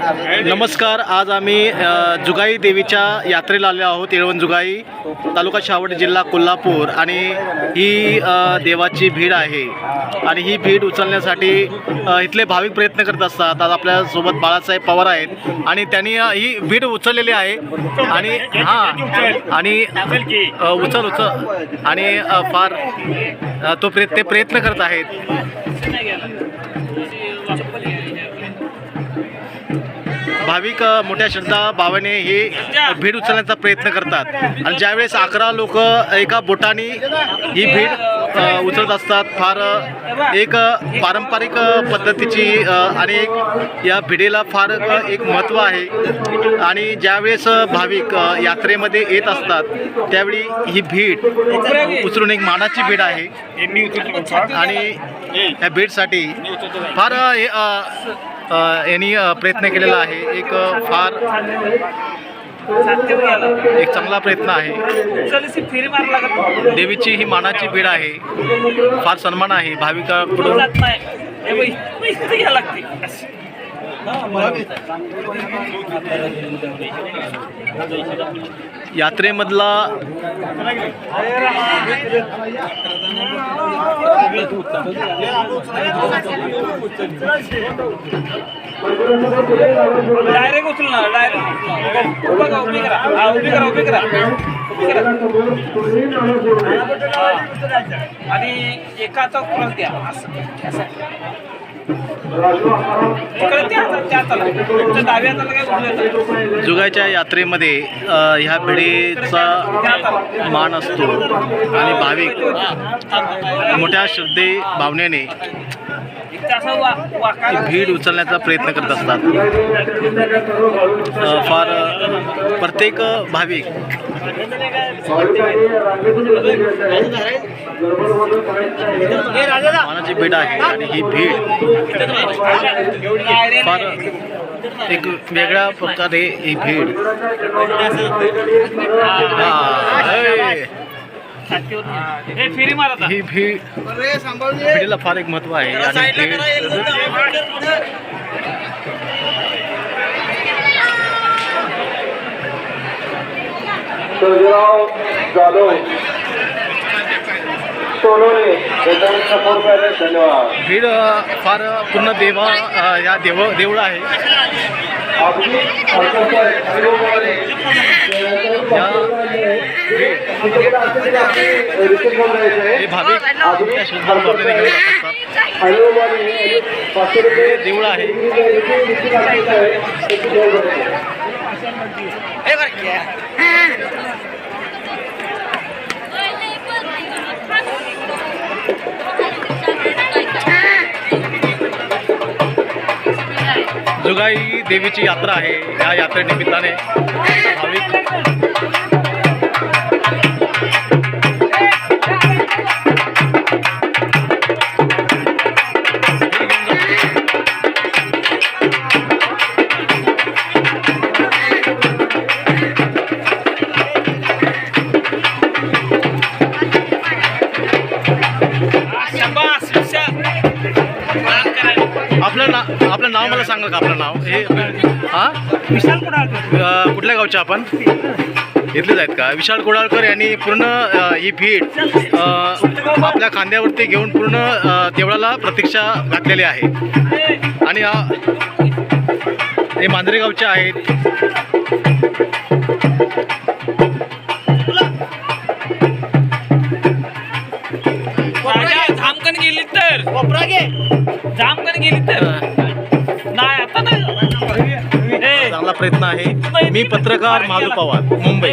नमस्कार. आज आम्ही जुगाई देवीच्या यात्रेला आलो आहोत. येळवण जुगाई, तालुका शहावड, जिल्हा कोल्हापूर. आणि ही देवाची भीड आहे आणि ही भीड उचलण्यासाठी इथले भाविक प्रयत्न करत असतात. आज आपल्यासोबत बाळासाहेब पवार आहेत आणि त्यांनी ही भीड उचललेली आहे आणि उचल आणि फार ते प्रयत्न करत आहेत. भाविक मोठ्या श्रद्धा भावाने ही भीड उचलण्याचा प्रयत्न करतात आणि ज्यावेळेस 11 लोक एका बोटाने ही भीड उचलत असतात. फार एक पारंपरिक पद्धतीची आणि या भिडेला फार एक महत्त्व आहे. आणि ज्यावेळेस भाविक यात्रेमध्ये येत असतात त्यावेळी ही भीड उचलून एक मानाची भीड आहे आणि या भीडसाठी फार यांनी प्रयत्न केलेला आहे. एक फार एक चांगला प्रयत्न आहे. देवीची ही मानाची भीड आहे. फार सन्मान आहे भाविकांकडून. यात्रेमधला डायरेक्ट उचलणार, डायरेक्ट उभी करा आणि एकाचा क्रॉस द्या. जुगाईच्या यात्रेमध्ये ह्या भिडेचा मान असतो आणि भाविक मोठ्या श्रद्धे भावनेने भीड उचलण्याचा प्रयत्न करत असतात. फार प्रत्येक भाविक मानाची भीड आहे आणि ही भीड फार एक वेगळ्या प्रकारे ही भीड ही भीडीला फार एक महत्त्व आहे. आणि भीड फार पूर्ण या देऊळ आहे. हे भाविक देऊळ आहे. जुगाई देवीची यात्रा आहे. या यात्रेनिमित्ताने भाविक आपलं नाव मला सांगा का? आपलं नाव हे विशाल कुडाळकर. कुठल्या गावचे आपण? इथलेच आहेत का? विशाल कुडाळकर यांनी पूर्ण ही भीड आपल्या खांद्यावरती घेऊन पूर्ण देवळाला प्रतीक्षा घातलेली आहे. आणि हे मांजरे गावचे आहेत. जामकन गेली तर नाही आता नाही. चांगला प्रयत्न आहे. मी पत्रकार माधू पवार, मुंबई.